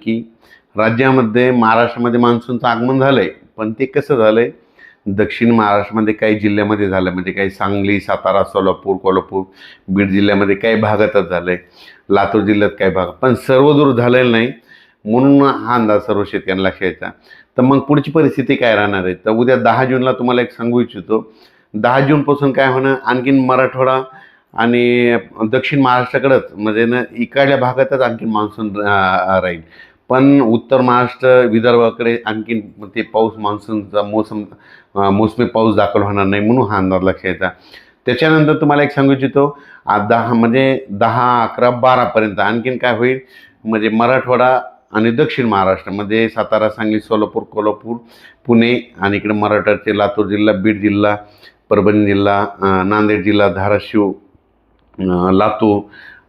की राज्यामध्ये महाराष्ट्रामध्ये मान्सूनचं आगमन झालंय, पण ते कसं झालंय, दक्षिण महाराष्ट्रामध्ये काही जिल्ह्यामध्ये झालं, म्हणजे काही सांगली, सातारा, सोलापूर, कोल्हापूर, बीड जिल्ह्यामध्ये काही भागातच झालंय, लातूर जिल्ह्यात काही भाग, पण सर्वदूर झालेलं नाही. म्हणून हा अंदाज सर्व शेतकऱ्यांना लक्षात यायचा. तर मग पुढची परिस्थिती काय राहणार आहे, तर उद्या 10 जूनला तुम्हाला एक सांगू इच्छितो. 10 जूनपासून काय होणार, आणखीन मराठवाडा आणि दक्षिण महाराष्ट्राकडंच म्हणजे ना इकडल्या भागातच आणखीन मान्सून राहील. पण उत्तर महाराष्ट्र, विदर्भाकडे आणखीन ते पाऊस, मान्सूनचा मोसमी पाऊस दाखल होणार नाही, म्हणून हा अंदाज लक्षात यायचा. त्याच्यानंतर तुम्हाला एक सांगू इच्छितो, 10, 11, 12पर्यंत आणखीन काय होईल, म्हणजे मराठवाडा आणि दक्षिण महाराष्ट्रामध्ये सातारा, सांगली, सोलापूर, कोल्हापूर, पुणे आणि इकडे मराठवाड्याचे लातूर जिल्हा, बीड जिल्हा, परभणी जिल्हा, नांदेड जिल्हा, धाराशिव, लातूर,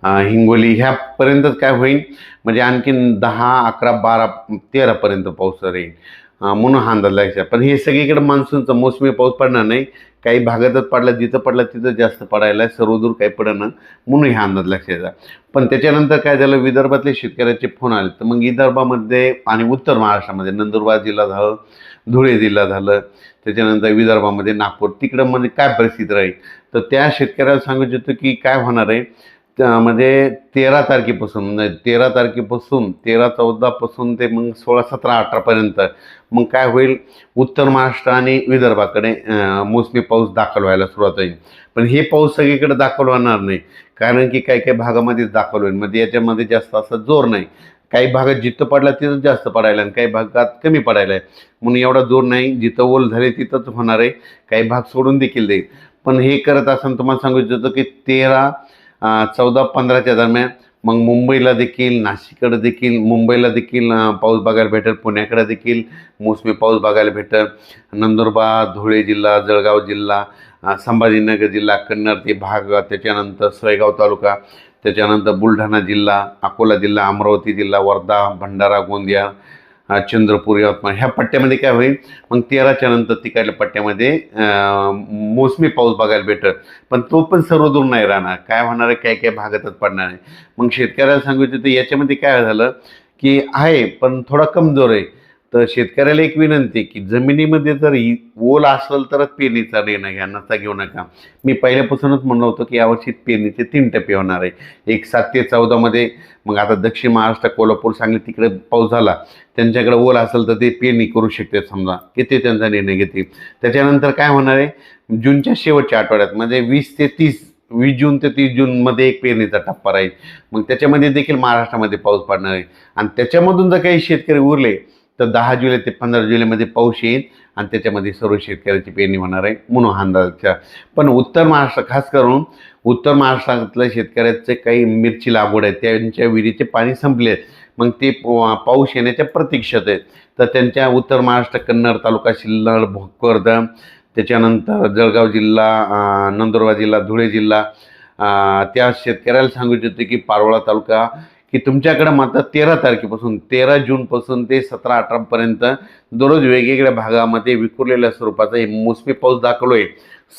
हिंगोली ह्यापर्यंतच काय होईल, म्हणजे आणखीन 10, 11, 12, 13पर्यंत पाऊस राहील. म्हणून हा अंदाज लागायचा. पण हे सगळीकडे मान्सूनचा मोसमी पाऊस पडणार नाही, काही भागातच पडला, जिथं पडला तिथं जास्त पडायला, सर्वदूर काही पडणं, म्हणून हा अंदाज लक्षात यायचा. पण त्याच्यानंतर काय झालं, विदर्भातले शेतकऱ्याचे फोन आले. तर मग विदर्भामध्ये आणि उत्तर महाराष्ट्रामध्ये नंदुरबार जिल्हा झालं, धुळे जिल्हा झालं, त्याच्यानंतर विदर्भामध्ये नागपूर, तिकडं म्हणजे काय परिस्थिती राहील, तर त्या शेतकऱ्याला सांगू इच्छितो की काय होणार आहे. म्हणजे 13 तारखेपासून, म्हणजे 13 तारखेपासून 13, 14पासून ते मग 16, 17, 18पर्यंत मग काय होईल, उत्तर महाराष्ट्र आणि विदर्भाकडे मोसमी पाऊस दाखल व्हायला सुरुवात होईल. पण हे पाऊस सगळीकडे दाखल होणार नाही, कारण की काही काही भागामध्येच दाखल होईल, म्हणजे याच्यामध्ये जास्त असा जोर नाही. काही भागात जिथं पडला तिथं जास्त पडायला आणि काही भागात कमी पडायला आहे, म्हणून एवढा जोर नाही. जिथं ओल झाले तिथंच होणार आहे, काही भाग सोडून देखील देईल. पण हे करत असताना तुम्हाला सांगू इच्छितो की 13, 14, 15च्या दरम्यान मग मुंबईला देखील, नाशिककडे देखील, मुंबईला देखील पाऊस बघायला भेटेल, पुण्याकडे देखील मोसमी पाऊस बघायला भेटेल. नंदुरबार, धुळे जिल्हा, जळगाव जिल्हा, संभाजीनगर जिल्हा, कन्नड ते भाग, त्याच्यानंतर सोयगाव तालुका, त्याच्यानंतर बुलढाणा जिल्हा, अकोला जिल्हा, अमरावती जिल्हा, वर्धा, भंडारा, गोंदिया, चंद्रपूर, यवतमाळ ह्या पट्ट्यामध्ये काय होईल, मग 13च्या नंतर तिकडल्या पट्ट्यामध्ये मोसमी पाऊस बघायला भेटत. पण तो पण सर्वदूर नाही राहणार, काय होणार आहे, काही काही भागातच पडणार आहे. मग शेतकऱ्याला सांगितलं तर याच्यामध्ये काय झालं की आहे पण थोडा कमजोर आहे. तर शेतकऱ्याला एक विनंती की जमिनीमध्ये जर ओल असेल तरच पेरणीचा निर्णय घ्या, नसता घेऊ नका. मी पहिल्यापासूनच म्हणलं होतं की यावर्षी पेरणीचे 3 टप्पे होणार आहे, एक 7 ते 14मध्ये. मग आता दक्षिण महाराष्ट्र, कोल्हापूर, सांगली तिकडे पाऊस झाला, त्यांच्याकडे ओल असेल तर ते पेरणी करू शकते, समजा की ते त्यांचा निर्णय घेतील. त्याच्यानंतर काय होणार आहे, जूनच्या शेवटच्या आठवड्यात म्हणजे 20 जून ते 30 जूनमध्ये एक पेरणीचा टप्पा राहील. मग त्याच्यामध्ये देखील महाराष्ट्रामध्ये पाऊस पडणार आहे. आणि त्याच्यामधून जर काही शेतकरी उरले तर 10 जुलै ते 15 जुलैमध्ये पाऊस येईल आणि त्याच्यामध्ये सर्व शेतकऱ्याची पेरणी होणार आहे, म्हणून हा अंदाजाच्या. पण उत्तर महाराष्ट्र, खास करून उत्तर महाराष्ट्रातल्या शेतकऱ्याचे काही मिरची लागवड आहे, त्यांच्या विहिरीचे पाणी संपले, मग ते पाऊस येण्याच्या प्रतीक्षेत आहेत. तर त्यांच्या उत्तर महाराष्ट्र, कन्नड तालुका, सिल्लोड, भोकरदन, त्याच्यानंतर जळगाव जिल्हा, नंदुरबार जिल्हा, धुळे जिल्हा, त्या शेतकऱ्याला सांगू इच्छितो की पारोळा तालुका, की तुमच्याकडं मात्र 13 तारखेपासून 13 जूनपासून ते 17, 18पर्यंत दररोज वेगवेगळ्या भागामध्ये विखुरलेल्या स्वरूपाचा हे मोसमी पाऊस दाखल होईल.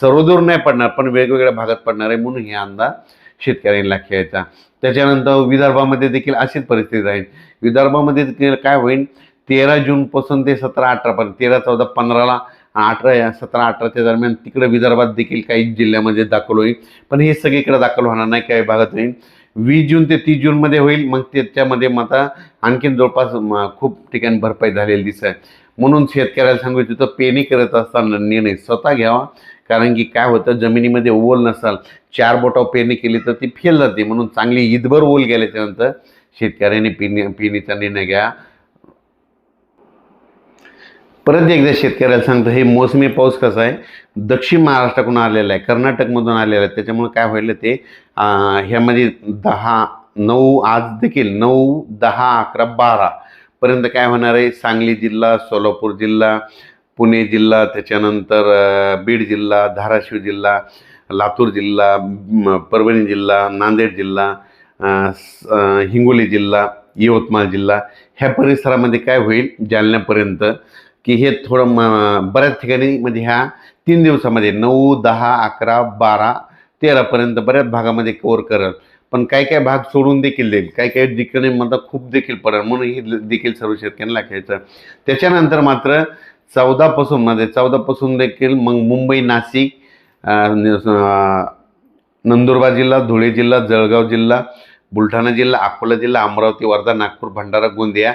सर्वदूर नाही पडणार, पण वेगवेगळ्या भागात पडणार आहे, म्हणून हे अंदाज शेतकऱ्यांनी लक्षात घ्यायचा. त्याच्यानंतर विदर्भामध्ये देखील अशीच परिस्थिती राहील. विदर्भामध्ये देखील काय होईल, 13 जूनपासून ते 17, 18पर्यंत, 13, 14, 15ला, 18, 17, 18च्या दरम्यान तिकडे विदर्भात देखील काही जिल्ह्यामध्ये दाखल होईल. पण हे सगळीकडे दाखल होणार नाही, काही भागात होईल. 20 जून ते 30 जूनमध्ये होईल. मग त्याच्यामध्ये मात्र आणखीन जवळपास खूप ठिकाणी भरपाई झालेली दिसत. म्हणून शेतकऱ्याला सांगू इच्छितो, पेरणी करत असताना निर्णय स्वतः घ्यावा, कारण की काय होतं, जमिनीमध्ये ओल नसाल, 4 बोटावर पेरणी केली तर ती फेल जाते. म्हणून चांगली ईदभर ओल गेल्याच्यानंतर शेतकऱ्यांनी पेरणीचा निर्णय घ्या. परत एकदा शेतकऱ्याला सांगतो, हे मोसमी पाऊस कसा आहे, दक्षिण महाराष्ट्राकडून आलेला आहे, कर्नाटकमधून आलेला आहे. त्याच्यामुळे काय होईल, ते ह्यामध्ये 10, 9, आज देखील 9, 10, 11, 12पर्यंत काय होणार आहे, सांगली जिल्हा, सोलापूर जिल्हा, पुणे जिल्हा, त्याच्यानंतर बीड जिल्हा, धाराशिव जिल्हा, लातूर जिल्हा, परभणी जिल्हा, नांदेड जिल्हा, हिंगोली जिल्हा, यवतमाळ जिल्हा ह्या परिसरामध्ये काय होईल, जालन्यापर्यंत, की हे थोडं बऱ्याच ठिकाणी म्हणजे ह्या 3 दिवसामध्ये 9, 10, 11, 12, 13पर्यंत बऱ्याच भागामध्ये कव्हर करेल. पण काही काही भाग सोडून देखील देईल, काही काही ठिकाणी मला खूप देखील पडेल, म्हणून ही देखील सर्व शेतकऱ्यांना घ्यायचं. त्याच्यानंतर मात्र 14 पासून देखील मग मुंबई, नाशिक, नंदुरबार जिल्हा, धुळे जिल्हा, जळगाव जिल्हा, बुलढाणा जिल्हा, अकोला जिल्हा, अमरावती, वर्धा, नागपूर, भंडारा, गोंदिया